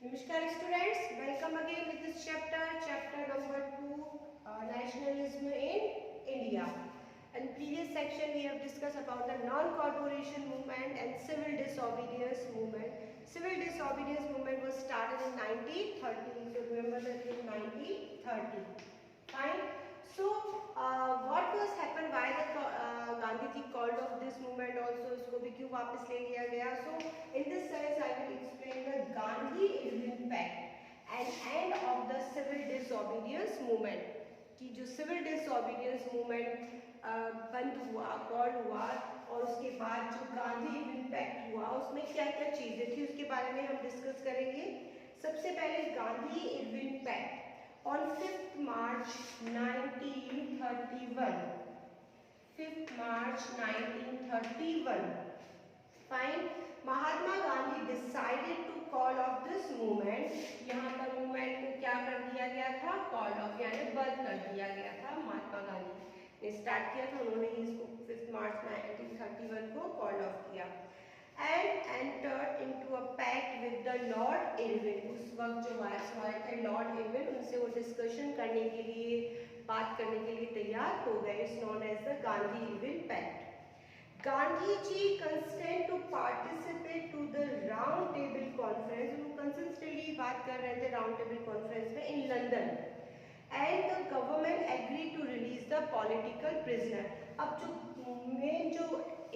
Namaskar students, welcome again with this chapter number 2, Nationalism in India. In previous section we have discussed about the non-corporation movement and civil disobedience movement. Civil disobedience movement was started in 1930, so remember that in 1930. Fine. So what was happened, why the Gandhi ji called off this movement also, इसको भी क्यों वापस ले लिया गया? So in this sense I will explain the Gandhi-Irwin Pact and end of the civil disobedience movement. कि जो civil disobedience movement बंद हुआ, कॉल हुआ और उसके बाद जो गांधी-इरविन पैक्ट हुआ उसमें क्या क्या चीजें थी उसके बारे में हम डिस्कस करेंगे. सबसे पहले Gandhi Irwin pact on 5th March 1931. 5th March 1931. Fine. Mahatma Gandhi decided to call off this movement. यहाँ पर movement को क्या कर दिया गया था? Call off यानी बंद कर दिया गया था. महात्मा गांधी ने स्टार्ट किया था, उन्होंने इसको 5th March 1931 को call off किया. And entered into a pact with the Lord Irwin. उस वक्त जो वायसरॉय थे लॉर्ड इरविन, उनसे वो डिस्कशन करने के लिए, बात करने के लिए तैयार हो गए. It's known as the Gandhi Irwin pact. Gandhi ji consent to participate to the round table conference. वो कंसिस्टेंटली बात कर रहे थे राउंड टेबल कॉन्फ्रेंस में in London. And the government agree to release the political prisoner. अब जो मेन जो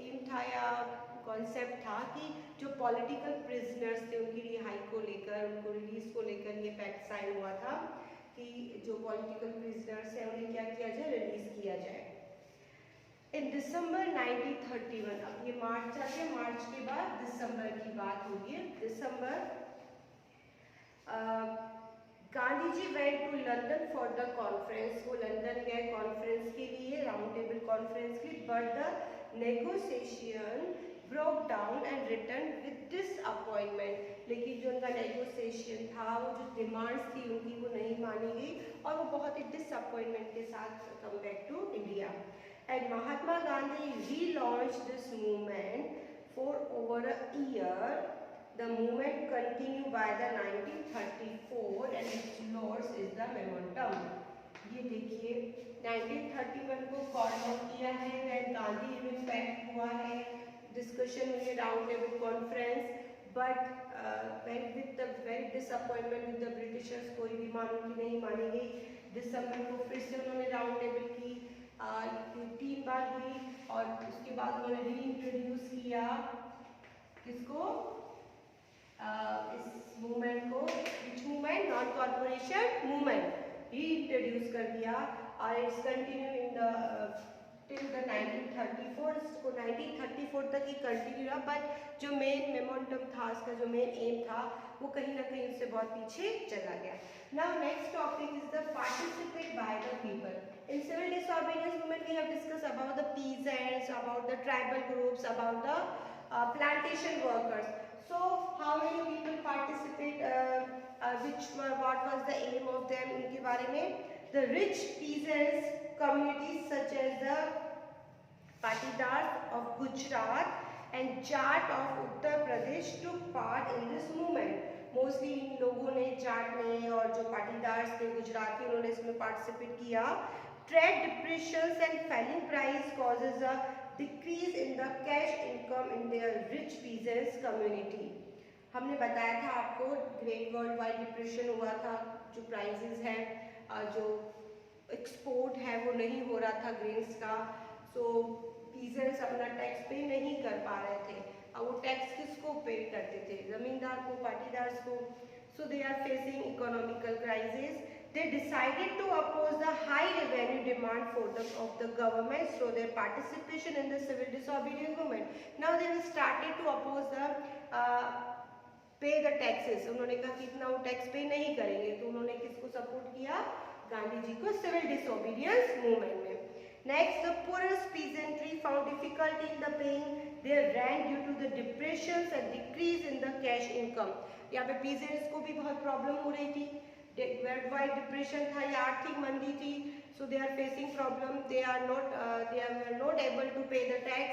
एम था या कॉन्सेप्ट था कि जो पॉलिटिकल प्रिजनर्स थे उनकी रिहाई को लेकर, उनको रिलीज को लेकर ये पैक्ट साइन हुआ था कि जो पॉलिटिकल प्रिजनर्स हैं उन्हें क्या किया जाए, रिलीज किया जाए. इन दिसंबर 1931, अब ये मार्च आते, मार्च के बाद दिसंबर की बात होगी. December Gandhi ji went to London for the conference. वो लंदन गए कॉन्फ्रेंस के लिए, राउंड टेबल कॉन्फ्रेंस के लिए. But the negotiation broke down and returned with disappointment. लेकिन जो उनका नेगोशिएशन था, वो जो डिमांड्स थी उनकी, वो नहीं मानी गई और वो बहुत ही डिसअपॉइंटमेंट के साथ come back to India. And Mahatma Gandhi relaunched this movement for over a year. The movement continued by the 1934 and its loss is the momentum. ये देखिए 1931 को कॉल ऑफ किया है, देन गांधी-इरविन पैक्ट हुआ है, डिस्कशन हुई है round table conference. But with the very disappointment with the Britishers, कोई भी मान उनकी नहीं मानी गई. दिसंबर को फिर से उन्होंने राउंड टेबल की 3 बार हुई और उसके बाद उन्होंने रीइंट्रोड्यूस किया किसको, इस मूवमेंट को. विच movement? Non corporation movement reintroduce कर दिया और it's continue in the till the 1934. इसको 1934 तक ही कंटिन्यू रहा. बट जो मेन मोमेंटम था, इसका जो मेन एम था, वो कहीं ना कहीं उससे बहुत पीछे चला गया. Now next topic is the participate by the people. In civil disobedience movement we have discuss about the peasants, about the tribal groups, about the plantation workers. So how many people participate? What was the aim of them? इनके बारे में, the rich peasants communities such as the Patidars of Gujarat and Jat of Uttar Pradesh took part in this movement. Mostly in लोगों ने, जाट ने और जो पाटीदार्स थे गुजरात के, उन्होंने इसमें पार्टिसिपेट किया. Trade depressions and falling price causes a decrease in the cash income in their rich peasants community. हमने बताया था आपको ग्रेट वर्ल्ड वाइड डिप्रेशन हुआ था, जो प्राइसेस हैं, जो एक्सपोर्ट है वो नहीं हो रहा था ग्रेन्स का. सो पीजेंट्स अपना टैक्स पे नहीं कर पा रहे थे. अब वो टैक्स किसको पे करते थे? जमींदार को, पाटीदार्स को. So they are facing economical crisis. They decided to oppose the high revenue demand of the government through their participation in the civil disobedience movement. Now they started to oppose the pay the taxes. उन्होंने कहा कि इतना वो tax पे नहीं करेंगे, तो उन्होंने किसको सपोर्ट किया? गांधी जी को सिविल डिसोबीडियंस मूवमेंट में. Next, the poorest peasantry found difficulty in the paying their rent due to the depressions and decrease in the cash income. यहाँ पे peasants को भी बहुत प्रॉब्लम हो रही थी. वर्ल्ड वाइड डिप्रेशन था या आर्थिक मंदी थी. So they are facing problem. they are not able to pay the tax.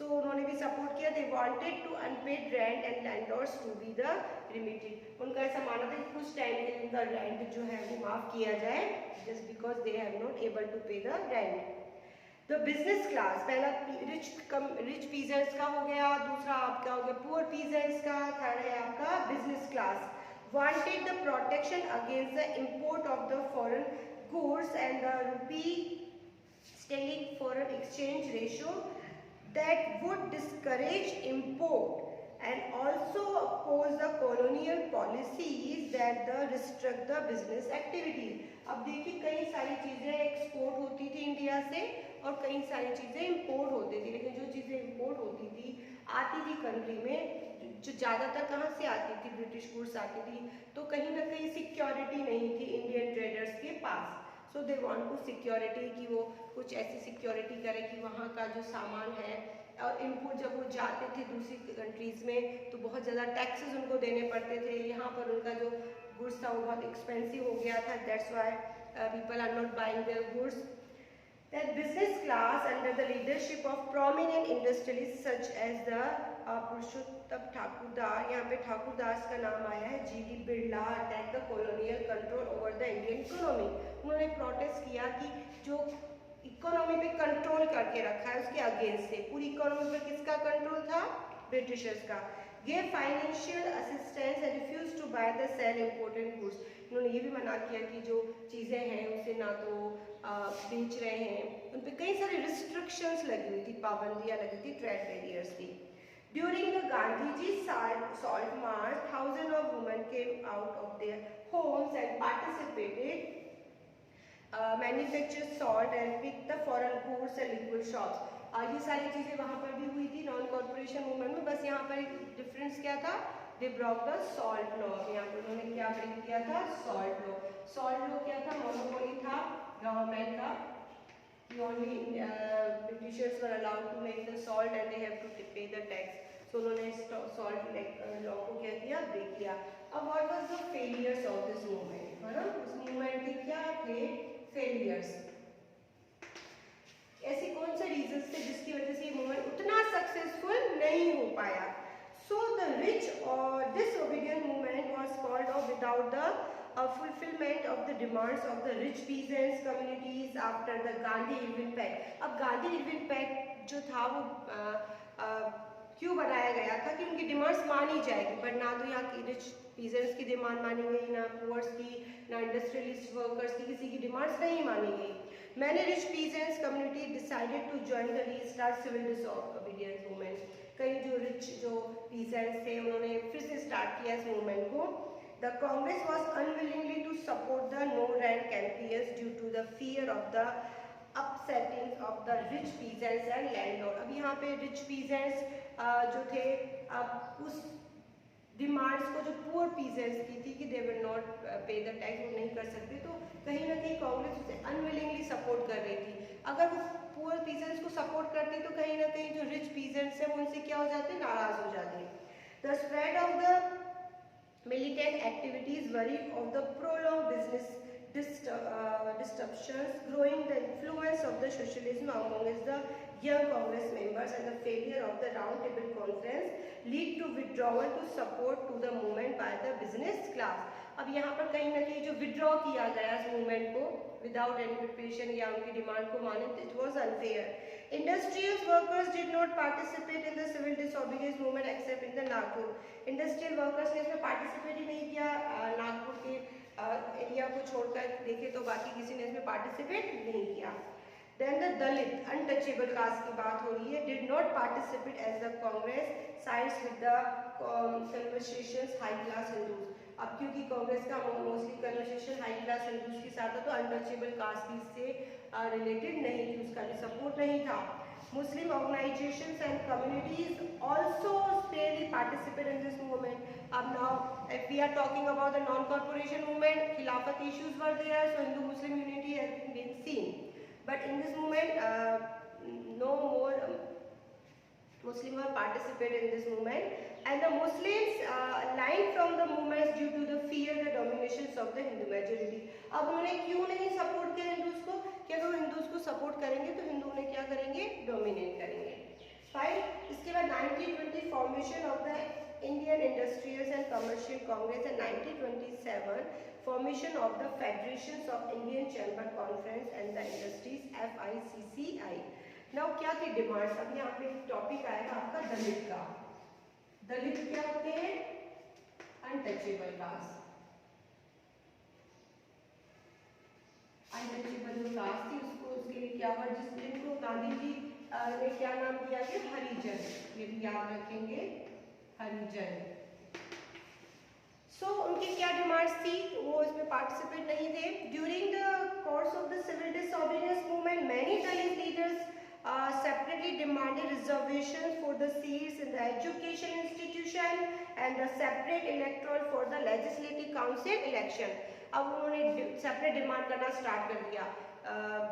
So उन्होंने भी सपोर्ट किया। They wanted to unpaid rent and landlords to be the remitted. उनका ऐसा मानना था कि कुछ टाइम के लिए उनका रेंट जो है वो माफ किया जाए, just because they have not able to pay the rent. The business class, पहला रिच पीजेंट्स का हो गया, दूसरा आपका हो गया पुअर पीजेंट्स का, थर्ड है आपका business class. Wanted the protection against the import of the foreign goods and the rupee sterling foreign exchange ratio that would discourage import and also oppose the colonial policies that restrict the business activities। अब देखिए कई सारी चीज़ें export होती थी India से और कई सारी चीज़ें इंपोर्ट होती थी, लेकिन जो चीज़ें इंपोर्ट होती थी आती थी कंट्री में, जो ज़्यादातर कहाँ से आती थी, ब्रिटिश गुड्स आती थी, तो कहीं ना कहीं सिक्योरिटी नहीं थी इंडियन ट्रेडर्स के पास। सो दे वांट टू सिक्योरिटी कि वो कुछ ऐसी सिक्योरिटी करें कि वहाँ का जो सामान है और इनपुट जब वो जाते थे दूसरी कंट्रीज़ में तो बहुत ज़्यादा टैक्सेस उनको देने पड़ते थे। यहाँ पर उनका जो गुड्स था वो बहुत एक्सपेंसिव हो गया था, that's why people are not buying their goods. That business class under the leadership of prominent industrialists such as the पुरुषोत्तम ठाकुरदास, यहाँ पे ठाकुरदास का नाम आया है, G.D. Birla attack the colonial control over the Indian economy. उन्होंने प्रोटेस्ट किया कि जो इकोनॉमी पे कंट्रोल करके रखा है उसके अगेंस्ट से। पूरी इकोनॉमी पे किसका कंट्रोल था? ब्रिटिशर्स का। Gave financial assistance and refused to buy the sell imported goods। उन्होंने ये भी मना किया कि जो चीज़ें हैं उसे ना तो बेच रहे हैं, उन पर कई सारी रिस्ट्रिक्शंस लगी हुई थी, पाबंदियाँ लगी थी, ट्रेड बैरियर्स थी। During the Gandhiji salt march, thousands of women came out of their homes and participated, manufactured salt and picked the foreign goods and liquid shops। ये सारी चीज़ें वहाँ पर भी हुई थी नॉन कॉर्पोरेशन मूवमेंट में, बस यहाँ पर डिफरेंस क्या था? दे ब्रॉक द सॉल्ट लॉ। यहाँ पर उन्होंने क्या ब्रेक किया था? Salt law. सॉल्ट लॉ क्या था? मोनोपोली था गवर्नमेंट का, only Britishers were allowed to make the salt and they have to pay the tax। So उन्होंने सॉल्ट लॉ को क्या किया? ब्रेक किया। अब what was the failures of this movement, है ना? उस मूवमेंट के क्या थे फेलियर्स? ऐसे कौन से रीजंस थे जिसकी वजह से ये मूवमेंट उतना सक्सेसफुल नहीं हो पाया? So the rich or disobedient movement was called off without the fulfillment of the demands of the rich peasants communities after the Gandhi-Irwin Pact। अब गांधी-इरविन पैक्ट जो था वो क्यों बनाया गया था? कि उनकी डिमांड्स मानी जाएगी, बट ना तो यहाँ की रिच पीजेंट्स की डिमांड मानी गई, ना पुअर्स की, ना इंडस्ट्रियलिस्ट वर्कर्स की, किसी की डिमांड्स नहीं मानी गई। Many rich peasants community decided to join the restart civil disobedience movement। कई जो रिच जो पीजेंट्स थे उन्होंने फिर से स्टार्ट किया इस मूवमेंट को। The Congress was unwillingly to support the no-rent campaigns due to the fear of the upsetting of the rich peasants and landlord। अब यहाँ पे rich peasants जो थे अब उस डिमांड्स को जो पुअर पीजेंट्स की थी कि दे विल नॉट पे द टैक्स, वो नहीं कर सकते, तो कहीं ना कहीं कांग्रेस उसे अनविलिंगली सपोर्ट कर रही थी। अगर वो पुअर पीजेंट्स को सपोर्ट करती तो कहीं ना कहीं जो रिच पीजेंट्स हैं वो उनसे क्या हो जाते, नाराज हो जाते। The spread of the militant activities worried of the prolonged business disruptions, growing the influence of the socialism among the young Congress members and the failure of the round table conference lead to withdrawal to support to the movement by the business class। अब यहाँ पर कहीं ना कहीं जो withdraw किया गया इस मूवमेंट को विदाउट एनी प्रिपरेशन या उनकी डिमांड को माने, it was unfair. Industrial workers did not participate in the civil disobedience movement except in the Nagpur। Industrial workers ने इसमें पार्टिसिपेट ही नहीं किया, नागपुर के एरिया को छोड़कर देखे तो बाकी किसी ने इसमें पार्टिसिपेट नहीं किया। Then the Dalit untouchable caste की बात हो रही है, did not participate as the Congress sides with the conversations high class Hindus। अब क्योंकि कांग्रेस का mostly conversation high class Hindus के साथ था तो अनटचेबल कास्ट से रिलेटेड नहीं थी, उसका भी सपोर्ट नहीं था। Muslim organisations and communities also sparely participate in this movement. अब now if we are talking about the non corporation movement, Khilafat issues were there, so Hindu Muslim unity has been seen, but in this movement no more Muslims were participated in this movement, and the Muslims lined from the movements due to the fear the dominations of the Hindu majority। अब उन्होंने क्यों नहीं support किया Hindus को? कि अगर Hindus को support करेंगे तो हिंदू उन्हें क्या करेंगे? डोमिनेट करेंगे। फाइन। इसके बाद 1920 formation of the Indian industrials and commercial Congress and 1927 formation of the federations of Indian chamber conference and the industries FICCI। Now क्या थी डिमांड्स? अब यहाँ पे टॉपिक आएगा आपका दलित का। दलित क्या होते हैं? Untouchable caste. अनटचेबल जो कास्ट थी उसको, उसके लिए क्या वर्ड, जिसको गांधी जी ने क्या नाम दिया गया? हरिजन। ये भी याद रखेंगे, हरिजन। उनकी क्या डिमांड्स थी? वो इसमें पार्टिसिपेट नहीं थे। During the course of the civil disobedience movement many Dalit leaders separately demanded reservations for the seats in the education institution and the separate electoral for the legislative council election। अब उन्होंने separate demand करना start कर दिया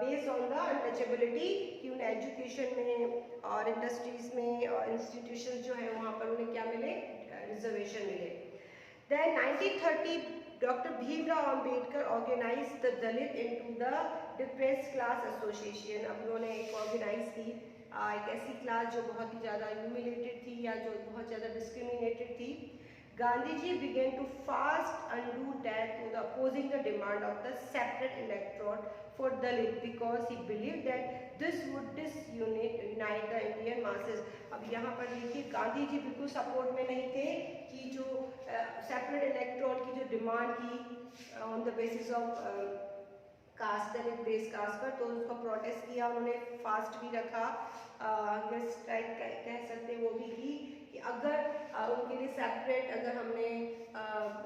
based on the untouchability कि उन्हें education में और industries में और इंस्टीट्यूशन जो है वहाँ पर उन्हें क्या मिले? रिजर्वेशन मिले। Then 1930 Dr. Bhimrao Ambedkar organized the Dalit into the Depressed Class Association। अब उन्होंने एक ऑर्गेनाइज की एक ऐसी क्लास जो बहुत ही ज़्यादा ह्यूमिलेटेड थी या जो बहुत ज़्यादा डिस्क्रिमिनेटेड थी। Gandhi ji began to fast undo that to the opposing the demand of the separate electorate for Dalit because he believed that this would disunite the Indian masses। अब यहाँ पर देखिए गांधी जी बिल्कुल सपोर्ट में नहीं थे कि जो सेपरेट इलेक्टोरल की जो डिमांड की on the basis of caste Dalit base caste पर, तो उसका प्रोटेस्ट किया उन्होंने, फास्ट भी रखा, स्ट्राइक कह सकते हैं वो भी की कि अगर उनके लिए सेपरेट अगर हमने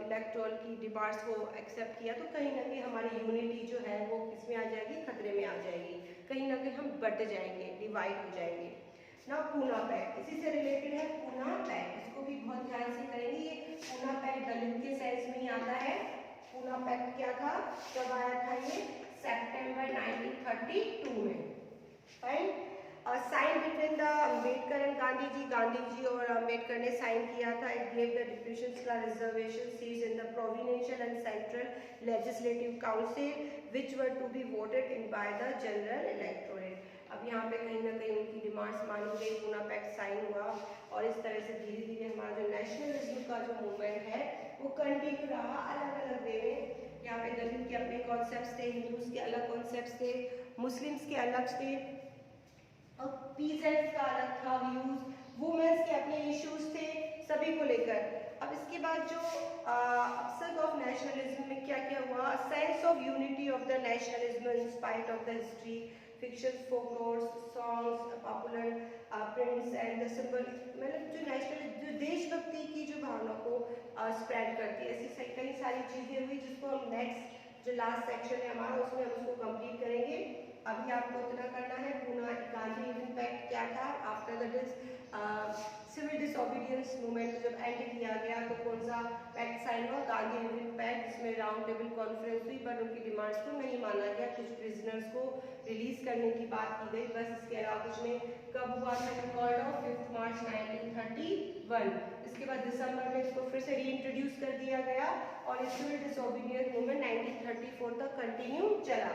इलेक्टोरल की डिमांड्स को एक्सेप्ट किया तो कहीं ना कहीं हमारी यूनिटी जो है वो किसमें आ जाएगी? खतरे में आ जाएगी, कहीं ना कहीं हम बट जाएंगे, डिवाइड हो जाएंगे ना। पूना पैक्ट इसी से रिलेटेड है। पूना पैक्ट इसको भी बहुत ध्यान से करेंगे। ये पूना पैक्ट दलित के सेंस में ही आता है। पूना पैक्ट क्या था, कब आया था? ये सितंबर 1932 में। Fine. Sign between the Ambedkar and Gandhi ji. Gandhi ji और अम्बेडकर ने साइन किया था। It gave the differential class reservation seats in the provincial and central legislative council which were to be voted in by the general electorate. अब यहाँ पे कहीं ना कहीं उनकी डिमांड्स मानी गई, पूना पैक्ट साइन हुआ और इस तरह से धीरे धीरे हमारा जो नेशनलिज्म का जो मूवमेंट है वो कंटिन्यू रहा अलग अलग वे में। यहाँ पे दलित के अपने कॉन्सेप्ट्स थे, हिंदूज के अलग कॉन्सेप्ट्स थे, मुस्लिम्स के अलग थे और पीजेंट्स का अलग था व्यूज, वुमेन्स के अपने इश्यूज थे, सभी को लेकर। अब इसके बाद जो अपसेट ऑफ नेशनलिज्म में क्या क्या हुआ? Sense of unity of the nationalism in spite of the history, fiction, folklores, songs, popular prints and the symbol, मतलब जो नेशनल जो देशभक्ति की जो भावना को स्प्रेड करती है, ऐसी कई सारी चीज़ें हुई जिसको हम नेक्स्ट जो लास्ट सेक्शन है हमारा उसमें हम उसको कंप्लीट करेंगे। अभी आपको इतना करना है पूना गांधी इम्पैक्ट क्या था after the civil disobedience movement जब एंड किया गया तो कौन सा पैक्ट साइन हुआ? गांधी इम्पैक्ट, जिसमें राउंड टेबल कॉन्फ्रेंस हुई बट उनकी डिमांड्स को नहीं माना गया, कुछ प्रिजनर्स को रिलीज करने की बात की गई, बस इसके अलावा कुछ नहीं। कब हुआ था? रिकॉर्ड ऑफ 5 मार्च 1931। इसके बाद दिसंबर में इसको फिर से रीइंट्रोड्यूस कर दिया गया और इस सिविल डिसोबीडियंस मूवमेंट 1934 तक कंटिन्यू चला।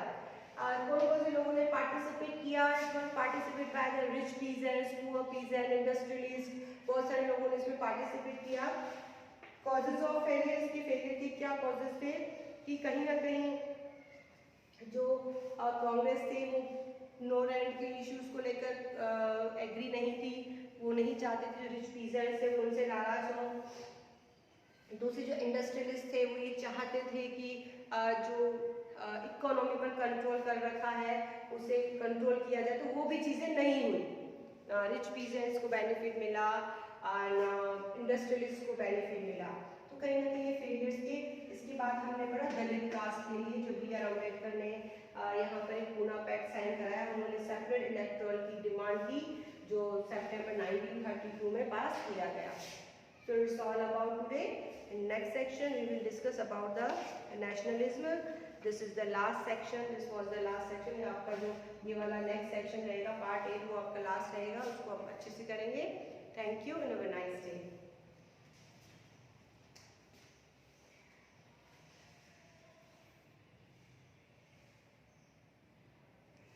कौन कौन से लोगों ने पार्टिसिपेट किया? Participate by the rich peasants, poor peasant, industrialist, बहुत सारे लोगों ने इसमें पार्टिसिपेट किया। कॉजेज ऑफ फेलियर, इसकी फेलियर की क्या कॉजेज थे कि कहीं ना कहीं जो कांग्रेस थे वो नो रेंट के इश्यूज को लेकर एग्री नहीं थी, वो नहीं चाहते थे जो रिच पीजेंट्स थे उनसे नाराज हों। दूसरे जो इंडस्ट्रियलिस्ट थे वो ये चाहते थे कि जो इकोनॉमी पर कंट्रोल कर रखा है उसे कंट्रोल किया जाए, तो वो भी चीज़ें नहीं हुई। रिच पीजेंट्स को बेनिफिट मिला और इंडस्ट्रियलिस्ट को बेनिफिट मिला, तो कहीं ना कहीं ये फेलियर्स थे। इसके बाद हमने पढ़ा दलित कास्ट के लिए जो BR अम्बेडकर ने यहाँ पर एक पूना पैक्ट साइन कराया। उन्होंने सेपरेट इलेक्टोरल की डिमांड की जो सितंबर 1932 में पास किया गया। So it's all about today. In next section we will discuss about the nationalism. This is the last section. This was the last section. आपका जो ये वाला next section रहेगा पार्ट 8 वो आपका लास्ट रहेगा, उसको आप अच्छे से करेंगे। Thank you and have a nice day.